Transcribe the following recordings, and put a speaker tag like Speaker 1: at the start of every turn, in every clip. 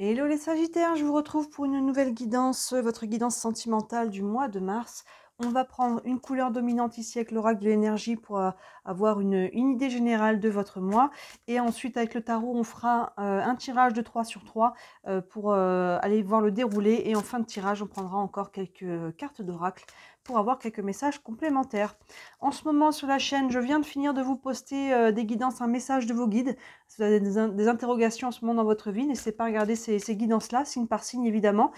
Speaker 1: Hello les Sagittaires, je vous retrouve pour une nouvelle guidance, votre guidance sentimentale du mois de mars. On va prendre une couleur dominante ici avec l'oracle de l'énergie pour avoir une idée générale de votre mois. Et ensuite avec le tarot, on fera un tirage de 3 sur 3 pour aller voir le déroulé. Et en fin de tirage, on prendra encore quelques cartes d'oracle pour avoir quelques messages complémentaires. En ce moment sur la chaîne, je viens de finir de vous poster des guidances, un message de vos guides. Si vous avez des interrogations en ce moment dans votre vie, n'hésitez pas à regarder ces guidances-là, signe par signe évidemment,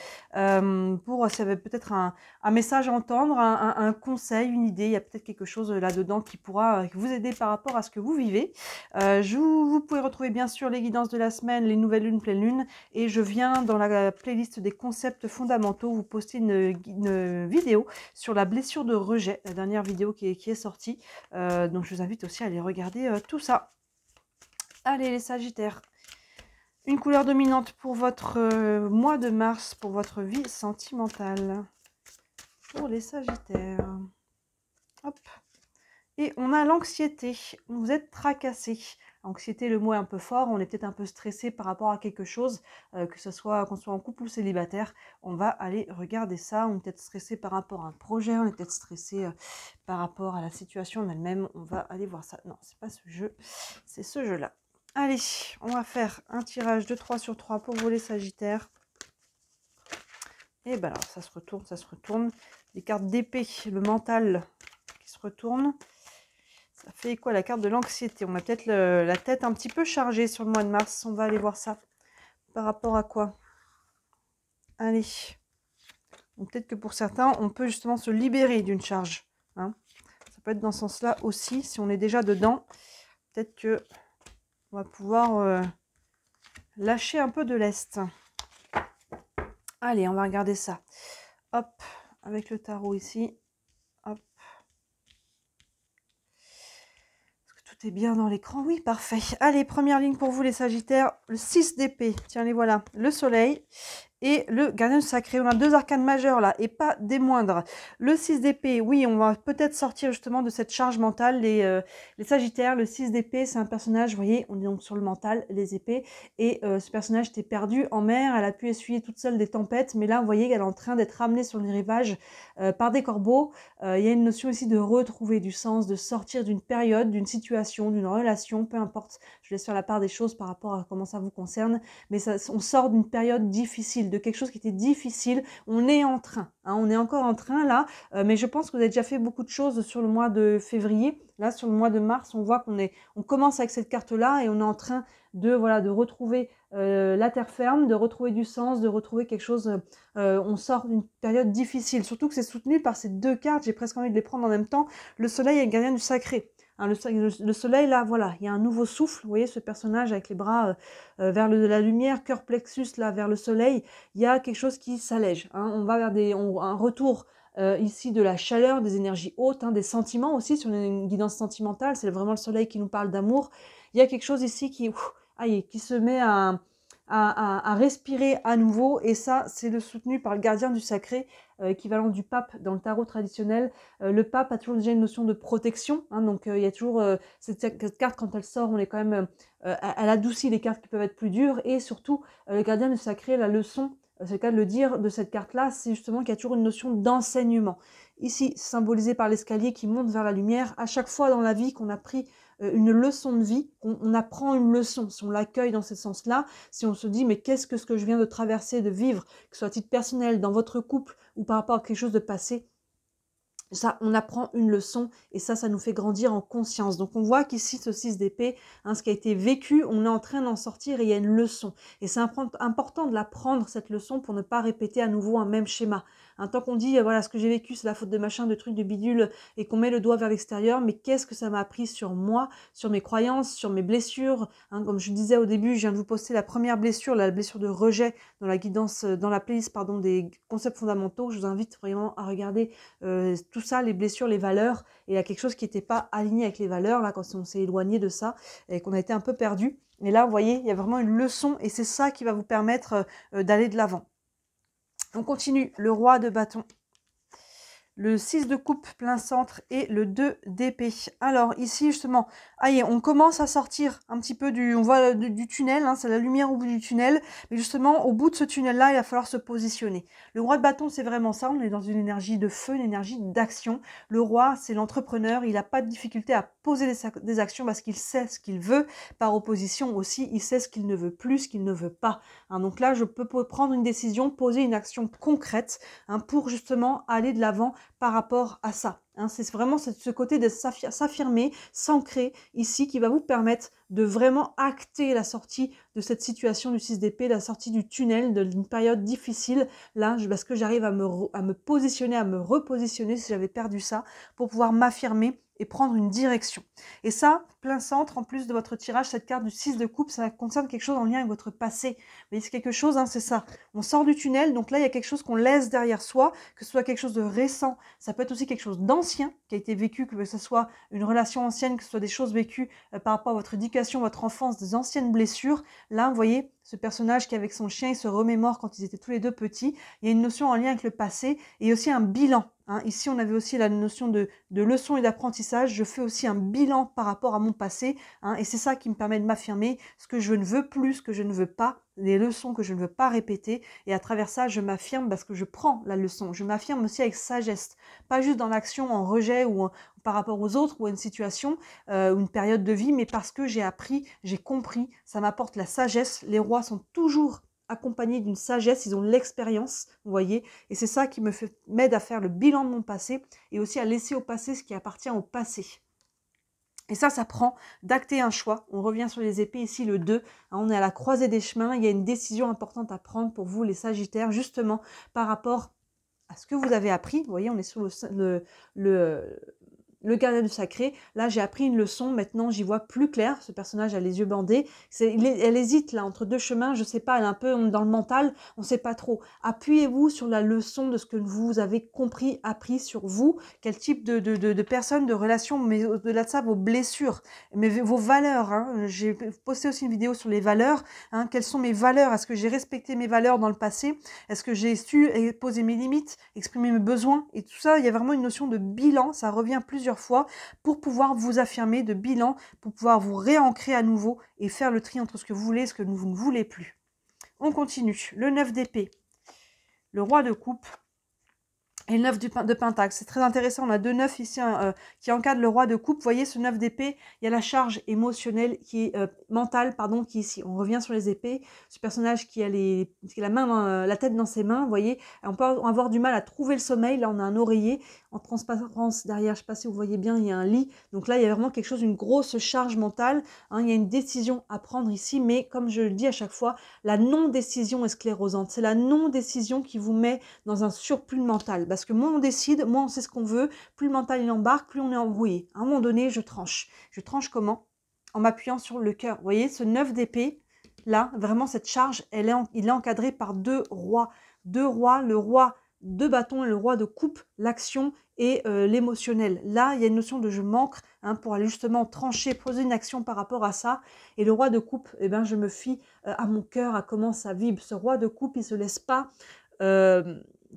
Speaker 1: pour ça va peut-être un message à entendre, un conseil, une idée. Il y a peut-être quelque chose là-dedans qui pourra vous aider par rapport à ce que vous vivez. Vous pouvez retrouver bien sûr les guidances de la semaine, les nouvelles lunes, pleine lune, et je viens dans la playlist des concepts fondamentaux vous poster une vidéo sur la blessure de rejet, la dernière vidéo qui est sortie. Donc je vous invite aussi à aller regarder tout ça. Allez les Sagittaires, une couleur dominante pour votre mois de mars, pour votre vie sentimentale. Pour les Sagittaires. Hop. Et on a l'anxiété. Vous êtes tracassé. Anxiété, le mot est un peu fort. On est peut-être un peu stressé par rapport à quelque chose, que ce soit qu'on soit en couple ou célibataire. On va aller regarder ça. On est peut-être stressé par rapport à un projet. On est peut-être stressé par rapport à la situation en elle-même. On va aller voir ça. Non, c'est pas ce jeu. C'est ce jeu-là. Allez, on va faire un tirage de 3 sur 3 pour vous les Sagittaires. Et ben alors, ça se retourne, ça se retourne. Les cartes d'épée, le mental qui se retourne. Ça fait quoi la carte de l'anxiété? On a peut-être la tête un petit peu chargée sur le mois de mars. On va aller voir ça. Par rapport à quoi? Allez. Peut-être que pour certains, on peut justement se libérer d'une charge. Hein. Ça peut être dans ce sens-là aussi. Si on est déjà dedans, peut-être que on va pouvoir lâcher un peu de lest. Allez, on va regarder ça. Hop, avec le tarot ici. Hop. Est-ce que tout est bien dans l'écran? Oui, parfait. Allez, première ligne pour vous les Sagittaires. Le 6 d'épée. Tiens, les voilà. Le soleil. Et le gardien sacré, on a deux arcanes majeurs là, et pas des moindres. Le 6 d'épée, oui, on va peut-être sortir justement de cette charge mentale. Les Sagittaires, le 6 d'épée, c'est un personnage, vous voyez, on est donc sur le mental, les épées, et ce personnage était perdu en mer, elle a pu essuyer toute seule des tempêtes, mais là, vous voyez qu'elle est en train d'être ramenée sur les rivages par des corbeaux. Il y a une notion ici de retrouver du sens, de sortir d'une période, d'une situation, d'une relation, peu importe, je laisse faire la part des choses par rapport à comment ça vous concerne, mais ça, on sort d'une période difficile, de quelque chose qui était difficile. On est en train, hein, on est encore en train là, mais je pense que vous avez déjà fait beaucoup de choses sur le mois de février. Là, sur le mois de mars, on voit on commence avec cette carte-là et on est en train de retrouver la terre ferme, de retrouver du sens, de retrouver quelque chose. On sort d'une période difficile, surtout que c'est soutenu par ces deux cartes. J'ai presque envie de les prendre en même temps. Le soleil et le gardien du sacré. Hein, le soleil, là, voilà, il y a un nouveau souffle. Vous voyez ce personnage avec les bras vers la lumière, cœur plexus, là, vers le soleil. Il y a quelque chose qui s'allège. Hein. On va vers un retour ici de la chaleur, des énergies hautes, hein, des sentiments aussi, sur une guidance sentimentale. C'est vraiment le soleil qui nous parle d'amour. Il y a quelque chose ici qui se met à respirer à nouveau, et ça, c'est le soutenu par le gardien du sacré, équivalent du pape dans le tarot traditionnel. Le pape a toujours déjà une notion de protection, hein, donc il y a toujours cette carte, quand elle sort, on est quand même, elle adoucit les cartes qui peuvent être plus dures, et surtout, le gardien du sacré, la leçon, c'est le cas de le dire, de cette carte-là, c'est justement qu'il y a toujours une notion d'enseignement. Ici, symbolisé par l'escalier qui monte vers la lumière. À chaque fois dans la vie qu'on a pris une leçon de vie, on apprend une leçon. Si on l'accueille dans ce sens-là, si on se dit mais qu'est-ce que je viens de traverser, de vivre, que ce soit à titre personnel, dans votre couple ou par rapport à quelque chose de passé, ça, on apprend une leçon, et ça nous fait grandir en conscience. Donc on voit qu'ici, ce 6 d'épée, hein, ce qui a été vécu, on est en train d'en sortir et il y a une leçon. Et c'est important de la prendre, cette leçon, pour ne pas répéter à nouveau un même schéma. Hein, tant qu'on dit, voilà, ce que j'ai vécu, c'est la faute de machin, de trucs, de bidule, et qu'on met le doigt vers l'extérieur, mais qu'est-ce que ça m'a appris sur moi, sur mes croyances, sur mes blessures, hein, comme je disais au début, je viens de vous poster la première blessure, la blessure de rejet, dans la guidance, dans la playlist, pardon, des concepts fondamentaux. Je vous invite vraiment à regarder tout ça, les blessures, les valeurs, et il y a quelque chose qui n'était pas aligné avec les valeurs, là, quand on s'est éloigné de ça, et qu'on a été un peu perdu. Et là, vous voyez, il y a vraiment une leçon, et c'est ça qui va vous permettre d'aller de l'avant. On continue, le roi de bâton. le 6 de coupe plein centre et le 2 d'épée. Alors ici justement, allez, on commence à sortir un petit peu on voit du tunnel, hein, c'est la lumière au bout du tunnel, mais justement au bout de ce tunnel-là, il va falloir se positionner. Le roi de bâton, c'est vraiment ça, on est dans une énergie de feu, une énergie d'action. Le roi, c'est l'entrepreneur, il n'a pas de difficulté à poser des actions parce qu'il sait ce qu'il veut. Par opposition aussi, il sait ce qu'il ne veut plus, ce qu'il ne veut pas. Hein, donc là, je peux prendre une décision, poser une action concrète, hein, pour justement aller de l'avant par rapport à ça. Hein, c'est vraiment ce côté de s'affirmer, s'ancrer ici qui va vous permettre de vraiment acter la sortie de cette situation du 6 d'épée, la sortie du tunnel, d'une période difficile, là, parce que j'arrive à me positionner, à me repositionner si j'avais perdu ça, pour pouvoir m'affirmer et prendre une direction. Et ça, plein centre, en plus de votre tirage, cette carte du 6 de coupe, ça concerne quelque chose en lien avec votre passé. Vous voyez, c'est quelque chose, hein, c'est ça. On sort du tunnel, donc là, il y a quelque chose qu'on laisse derrière soi, que ce soit quelque chose de récent, ça peut être aussi quelque chose d'ancien qui a été vécu, que ce soit une relation ancienne, que ce soit des choses vécues par rapport à votre éducation, votre enfance, des anciennes blessures. Là, vous voyez, ce personnage qui avec son chien, il se remémore quand ils étaient tous les deux petits. Il y a une notion en lien avec le passé et aussi un bilan. Hein. Ici, on avait aussi la notion de leçon et d'apprentissage. Je fais aussi un bilan par rapport à mon passé. Hein, et c'est ça qui me permet de m'affirmer ce que je ne veux plus, ce que je ne veux pas, les leçons que je ne veux pas répéter. Et à travers ça, je m'affirme parce que je prends la leçon. Je m'affirme aussi avec sagesse. Pas juste dans l'action, en rejet ou par rapport aux autres ou à une situation ou une période de vie, mais parce que j'ai appris, j'ai compris. Ça m'apporte la sagesse. Les rois sont toujours accompagnés d'une sagesse, ils ont l'expérience, vous voyez, et c'est ça qui m'aide à faire le bilan de mon passé et aussi à laisser au passé ce qui appartient au passé. Et ça prend d'acter un choix. On revient sur les épées, ici le 2, hein, on est à la croisée des chemins, il y a une décision importante à prendre pour vous les Sagittaires, justement par rapport à ce que vous avez appris. Vous voyez, on est sur le gardien du sacré. Là, j'ai appris une leçon. Maintenant, j'y vois plus clair. Ce personnage a les yeux bandés. Elle hésite là entre deux chemins. Je sais pas, elle est un peu dans le mental. On sait pas trop. Appuyez-vous sur la leçon de ce que vous avez compris, appris sur vous. Quel type de personne, de relation, mais au-delà de ça, vos blessures, mais vos valeurs. Hein. J'ai posté aussi une vidéo sur les valeurs. Hein. Quelles sont mes valeurs? Est-ce que j'ai respecté mes valeurs dans le passé? Est-ce que j'ai su poser mes limites, exprimer mes besoins? Et tout ça, il y a vraiment une notion de bilan. Ça revient plusieurs fois pour pouvoir vous affirmer, de bilan, pour pouvoir vous réancrer à nouveau et faire le tri entre ce que vous voulez et ce que vous ne voulez plus. On continue. Le 9 d'épée, le roi de coupe et le 9 de pentacle. C'est très intéressant. On a deux 9 ici qui encadrent le roi de coupe. Vous voyez, ce 9 d'épée, il y a la charge émotionnelle qui est mentale, pardon, qui est ici. On revient sur les épées. Ce personnage qui a la tête dans ses mains, vous voyez, on peut avoir du mal à trouver le sommeil. Là, on a un oreiller en transparence derrière. Je ne sais pas si vous voyez bien, il y a un lit. Donc là, il y a vraiment quelque chose, une grosse charge mentale. Hein, il y a une décision à prendre ici, mais comme je le dis à chaque fois, la non-décision est sclérosante. C'est la non-décision qui vous met dans un surplus mental. Parce que moins on décide, moins on sait ce qu'on veut, plus le mental il embarque, plus on est embrouillé. À un moment donné, je tranche. Je tranche comment? En m'appuyant sur le cœur. Vous voyez, ce 9 d'épée, là, vraiment cette charge, il est encadré par deux rois. Deux rois, le roi de bâton et le roi de coupe, l'action et l'émotionnel. Là, il y a une notion de je manque, hein, pour aller justement trancher, poser une action par rapport à ça. Et le roi de coupe, eh ben, je me fie à mon cœur, à comment ça vibre. Ce roi de coupe, il ne se laisse pas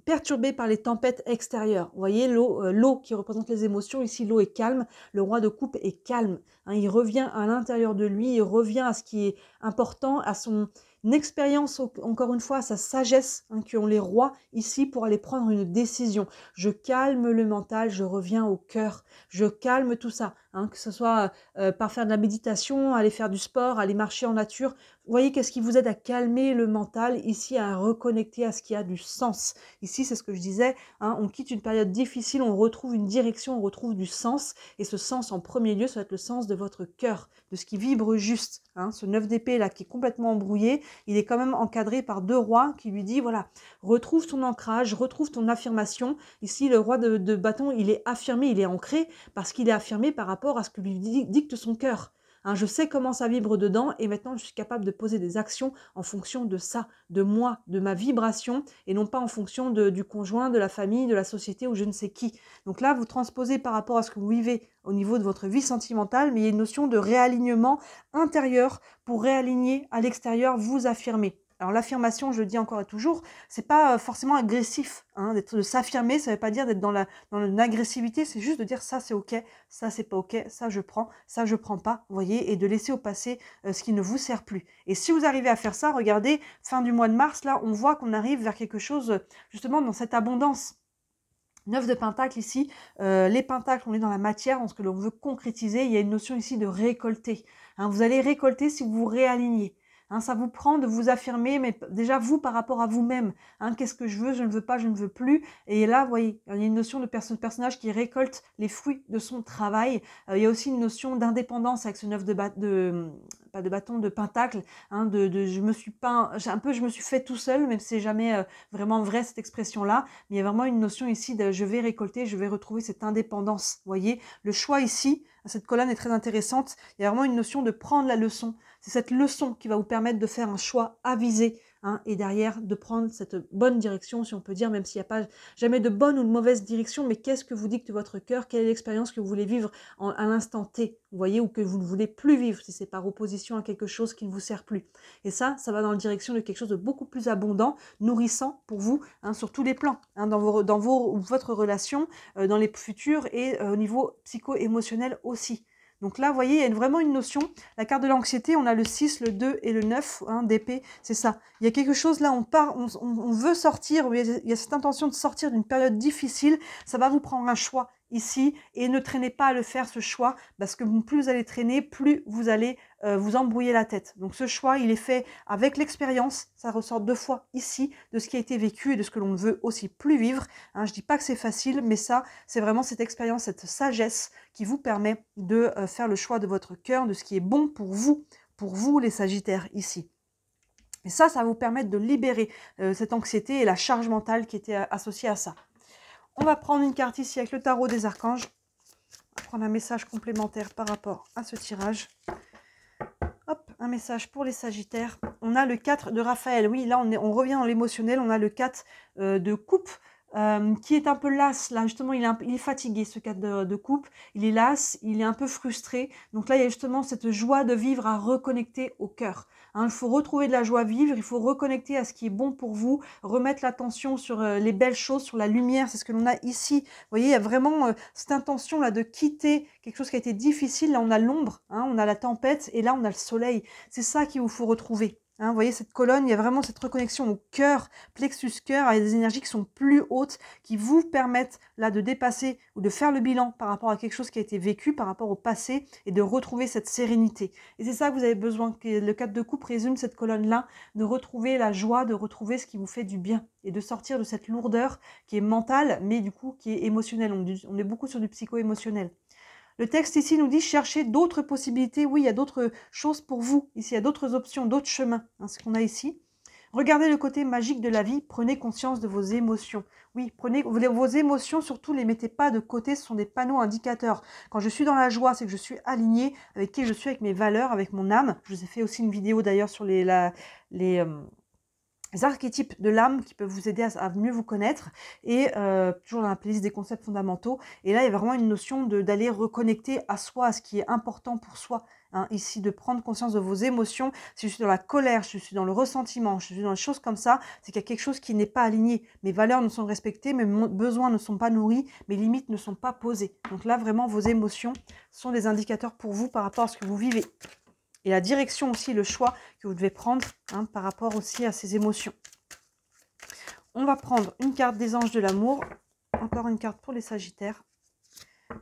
Speaker 1: perturbé par les tempêtes extérieures. Vous voyez, l'eau qui représente les émotions, ici l'eau est calme, le roi de coupe est calme. Hein, il revient à l'intérieur de lui, il revient à ce qui est important, à son expérience, encore une fois, à sa sagesse, hein, qu'ont les rois ici pour aller prendre une décision. Je calme le mental, je reviens au cœur, je calme tout ça, hein, que ce soit par faire de la méditation, aller faire du sport, aller marcher en nature. Vous voyez, qu'est-ce qui vous aide à calmer le mental, ici à reconnecter à ce qui a du sens. Ici, c'est ce que je disais, hein, on quitte une période difficile, on retrouve une direction, on retrouve du sens. Et ce sens, en premier lieu, ça va être le sens de votre cœur, de ce qui vibre juste. Hein. Ce 9 d'épée là qui est complètement embrouillé, il est quand même encadré par deux rois qui lui disent, voilà, retrouve ton ancrage, retrouve ton affirmation. Ici, le roi de bâton, il est affirmé, il est ancré, parce qu'il est affirmé par rapport à ce que lui dicte son cœur. Hein, je sais comment ça vibre dedans et maintenant je suis capable de poser des actions en fonction de ça, de moi, de ma vibration et non pas en fonction du conjoint, de la famille, de la société ou je ne sais qui. Donc là, vous transposez par rapport à ce que vous vivez au niveau de votre vie sentimentale, mais il y a une notion de réalignement intérieur pour réaligner à l'extérieur, vous affirmer. Alors l'affirmation, je le dis encore et toujours, c'est pas forcément agressif, hein, de s'affirmer, ça veut pas dire d'être dans l'agressivité, c'est juste de dire ça c'est ok, ça c'est pas ok, ça je prends pas, vous voyez, et de laisser au passé ce qui ne vous sert plus. Et si vous arrivez à faire ça, regardez, fin du mois de mars, là, on voit qu'on arrive vers quelque chose, justement, dans cette abondance. 9 de Pentacle ici, les Pentacles, on est dans la matière, dans ce que l'on veut concrétiser, il y a une notion ici de récolter. Hein, vous allez récolter si vous vous réalignez. Hein, ça vous prend de vous affirmer, mais déjà vous par rapport à vous-même. Hein, qu'est-ce que je veux, je ne veux pas, je ne veux plus. Et là, vous voyez, il y a une notion de personnage qui récolte les fruits de son travail. Il y a aussi une notion d'indépendance avec ce 9 pas de bâton, de Pentacle. Hein, je me suis fait tout seul, même si c'est jamais vraiment vrai cette expression-là. Mais il y a vraiment une notion ici de je vais récolter, je vais retrouver cette indépendance. Vous voyez, le choix ici, cette colonne est très intéressante. Il y a vraiment une notion de prendre la leçon. C'est cette leçon qui va vous permettre de faire un choix avisé, hein, et derrière de prendre cette bonne direction, si on peut dire, même s'il n'y a pas jamais de bonne ou de mauvaise direction, mais qu'est-ce que vous dicte votre cœur, quelle est l'expérience que vous voulez vivre à l'instant T, vous voyez, ou que vous ne voulez plus vivre, si c'est par opposition à quelque chose qui ne vous sert plus. Et ça va dans la direction de quelque chose de beaucoup plus abondant, nourrissant pour vous, hein, sur tous les plans, hein, dans votre relation, dans les futurs et au niveau psycho-émotionnel aussi. Donc là, vous voyez, il y a vraiment une notion. La carte de l'anxiété, on a le 6, le 2 et le 9 hein, d'épée. C'est ça. Il y a quelque chose là, on veut sortir, il y a cette intention de sortir d'une période difficile. Ça va vous prendre un choix ici et ne traînez pas à le faire ce choix parce que plus vous allez traîner, plus vous allez vous embrouiller la tête. Donc ce choix, il est fait avec l'expérience, ça ressort 2 fois ici de ce qui a été vécu et de ce que l'on ne veut aussi plus vivre. Hein, je dis pas que c'est facile, mais ça, c'est vraiment cette expérience, cette sagesse qui vous permet de faire le choix de votre cœur, de ce qui est bon pour vous les Sagittaires ici. Et ça va vous permettre de libérer cette anxiété et la charge mentale qui était associée à ça. On va prendre une carte ici avec le tarot des archanges. On va prendre un message complémentaire par rapport à ce tirage. Hop, un message pour les Sagittaires. On a le 4 de Raphaël. Oui, là, on revient dans l'émotionnel. On a le 4 de coupe qui est un peu las. Là, justement, il est fatigué, ce 4 de coupe. Il est las, il est un peu frustré. Donc là, il y a justement cette joie de vivre à reconnecter au cœur. Hein, il faut retrouver de la joie à vivre, il faut reconnecter à ce qui est bon pour vous, remettre l'attention sur les belles choses, sur la lumière, c'est ce que l'on a ici. Vous voyez, il y a vraiment cette intention-là de quitter quelque chose qui a été difficile. Là, on a l'ombre, hein, on a la tempête, et là, on a le soleil. C'est ça qu'il vous faut retrouver. Hein, vous voyez cette colonne, il y a vraiment cette reconnexion au cœur, plexus cœur, avec des énergies qui sont plus hautes, qui vous permettent là de dépasser ou de faire le bilan par rapport à quelque chose qui a été vécu, par rapport au passé, et de retrouver cette sérénité. Et c'est ça que vous avez besoin, que le 4 de coupe résume cette colonne-là, de retrouver la joie, de retrouver ce qui vous fait du bien, et de sortir de cette lourdeur qui est mentale, mais du coup qui est émotionnelle. On est beaucoup sur du psycho-émotionnel. Le texte ici nous dit chercher d'autres possibilités. Oui, il y a d'autres choses pour vous. Ici, il y a d'autres options, d'autres chemins. Hein, ce qu'on a ici. Regardez le côté magique de la vie. Prenez conscience de vos émotions. Oui, prenez vos émotions, surtout les mettez pas de côté. Ce sont des panneaux indicateurs. Quand je suis dans la joie, c'est que je suis alignée avec qui je suis, avec mes valeurs, avec mon âme. Je vous ai fait aussi une vidéo d'ailleurs sur les archétypes de l'âme qui peuvent vous aider à mieux vous connaître et toujours dans la playlist des concepts fondamentaux. Et là, il y a vraiment une notion d'aller reconnecter à soi, à ce qui est important pour soi. Hein, ici, de prendre conscience de vos émotions. Si je suis dans la colère, je suis dans le ressentiment, je suis dans des choses comme ça, c'est qu'il y a quelque chose qui n'est pas aligné. Mes valeurs ne sont respectées, mes besoins ne sont pas nourris, mes limites ne sont pas posées. Donc là, vraiment, vos émotions sont des indicateurs pour vous par rapport à ce que vous vivez. Et la direction aussi, le choix que vous devez prendre hein, par rapport aussi à ces émotions. On va prendre une carte des anges de l'amour. Encore une carte pour les Sagittaires.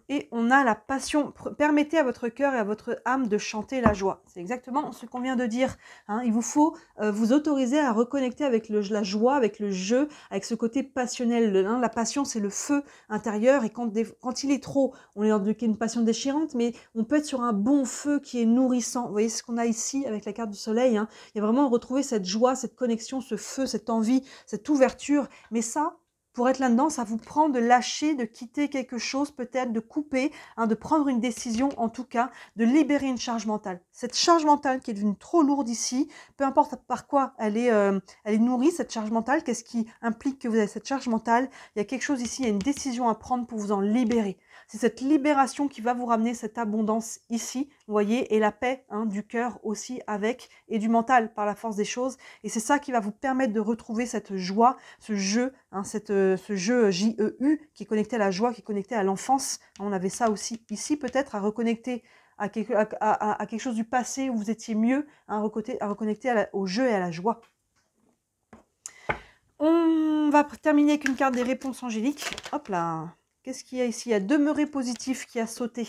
Speaker 1: Et on a la passion. Permettez à votre cœur et à votre âme de chanter la joie. C'est exactement ce qu'on vient de dire. Hein. Il vous faut vous autoriser à reconnecter avec la joie, avec le jeu, avec ce côté passionnel. Hein. La passion, c'est le feu intérieur. Et quand il est trop, on est dans une passion déchirante, mais on peut être sur un bon feu qui est nourrissant. Vous voyez ce qu'on a ici avec la carte du soleil. Hein. Il y a vraiment retrouver cette joie, cette connexion, ce feu, cette envie, cette ouverture. Mais ça, pour être là-dedans, ça vous prend de lâcher, de quitter quelque chose, peut-être de couper, hein, de prendre une décision, en tout cas, de libérer une charge mentale. Cette charge mentale qui est devenue trop lourde ici, peu importe par quoi elle est nourrie, cette charge mentale, qu'est-ce qui implique que vous avez cette charge mentale, il y a quelque chose ici, il y a une décision à prendre pour vous en libérer. C'est cette libération qui va vous ramener cette abondance ici, vous voyez, et la paix hein, du cœur aussi avec, et du mental par la force des choses. Et c'est ça qui va vous permettre de retrouver cette joie, ce jeu, hein, ce jeu J-E-U qui est connecté à la joie, qui est connecté à l'enfance. On avait ça aussi ici peut-être, à reconnecter à quelque chose du passé où vous étiez mieux, hein, à reconnecter au jeu et à la joie. On va terminer avec une carte des réponses angéliques. Hop là. Qu'est-ce qu'il y a ici? Il y a demeurer positif qui a sauté.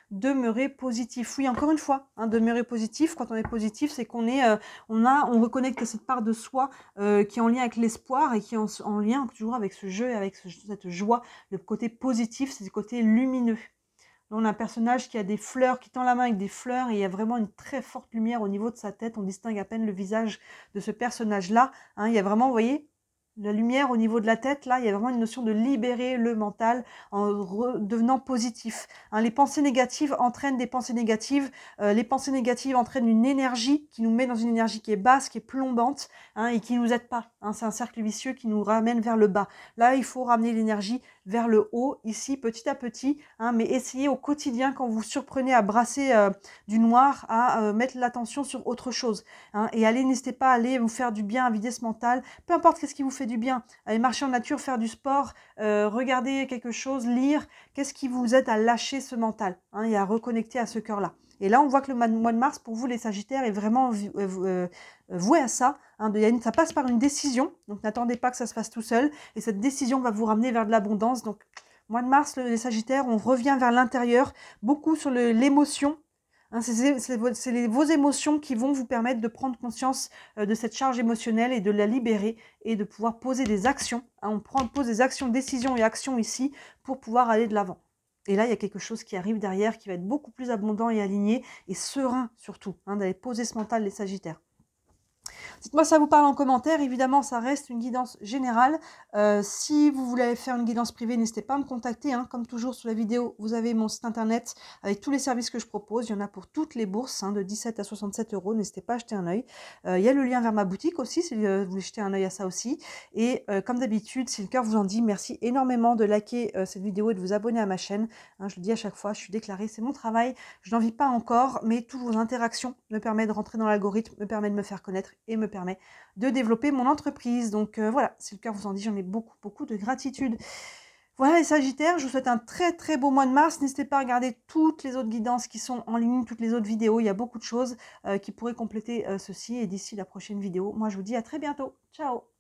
Speaker 1: Demeurer positif. Oui, encore une fois, hein, demeurer positif. Quand on est positif, c'est qu'on est, on reconnecte cette part de soi qui est en lien avec l'espoir et qui est en lien toujours avec ce jeu et avec cette joie. Le côté positif, c'est le côté lumineux. Là, on a un personnage qui a des fleurs, qui tend la main avec des fleurs et il y a vraiment une très forte lumière au niveau de sa tête. On distingue à peine le visage de ce personnage-là. Hein, il y a vraiment, vous voyez, la lumière au niveau de la tête, là, il y a vraiment une notion de libérer le mental en devenant positif. Hein, les pensées négatives entraînent des pensées négatives. Les pensées négatives entraînent une énergie qui nous met dans une énergie qui est basse, qui est plombante hein, et qui nous aide pas. Hein, c'est un cercle vicieux qui nous ramène vers le bas. Là, il faut ramener l'énergie vers le haut, ici, petit à petit. Hein, mais essayez au quotidien, quand vous vous surprenez à brasser du noir, à mettre l'attention sur autre chose. Hein, et allez, n'hésitez pas à aller vous faire du bien, à vider ce mental. Peu importe qu'est-ce qui vous fait du bien, aller marcher en nature, faire du sport, regarder quelque chose, lire, qu'est-ce qui vous aide à lâcher ce mental hein, et à reconnecter à ce cœur-là. Et là, on voit que le mois de mars, pour vous les Sagittaires, est vraiment voué à ça. Hein, ça passe par une décision, donc n'attendez pas que ça se fasse tout seul. Et cette décision va vous ramener vers de l'abondance. Donc, mois de mars, les Sagittaires, on revient vers l'intérieur, beaucoup sur l'émotion. Hein, c'est vos émotions qui vont vous permettre de prendre conscience de cette charge émotionnelle et de la libérer et de pouvoir poser des actions. Hein, on pose des actions, décisions et actions ici pour pouvoir aller de l'avant. Et là, il y a quelque chose qui arrive derrière qui va être beaucoup plus abondant et aligné et serein surtout, hein, d'aller poser ce mental les Sagittaires. Dites-moi si ça vous parle en commentaire. Évidemment, ça reste une guidance générale. Si vous voulez faire une guidance privée, n'hésitez pas à me contacter. Hein. Comme toujours, sous la vidéo, vous avez mon site internet avec tous les services que je propose. Il y en a pour toutes les bourses, hein, de 17 à 67 €. N'hésitez pas à jeter un œil. Il y a le lien vers ma boutique aussi, si vous voulez jeter un œil à ça aussi. Et comme d'habitude, si le cœur vous en dit, merci énormément de liker cette vidéo et de vous abonner à ma chaîne. Hein, je le dis à chaque fois, je suis déclarée, c'est mon travail. Je n'en vis pas encore, mais toutes vos interactions me permettent de rentrer dans l'algorithme, me permettent de me faire connaître et me permet de développer mon entreprise. Donc voilà, si le cœur vous en dit, j'en ai beaucoup de gratitude. Voilà les Sagittaires, je vous souhaite un très très beau mois de mars. N'hésitez pas à regarder toutes les autres guidances qui sont en ligne, toutes les autres vidéos. Il y a beaucoup de choses qui pourraient compléter ceci. Et d'ici la prochaine vidéo, moi je vous dis à très bientôt. Ciao!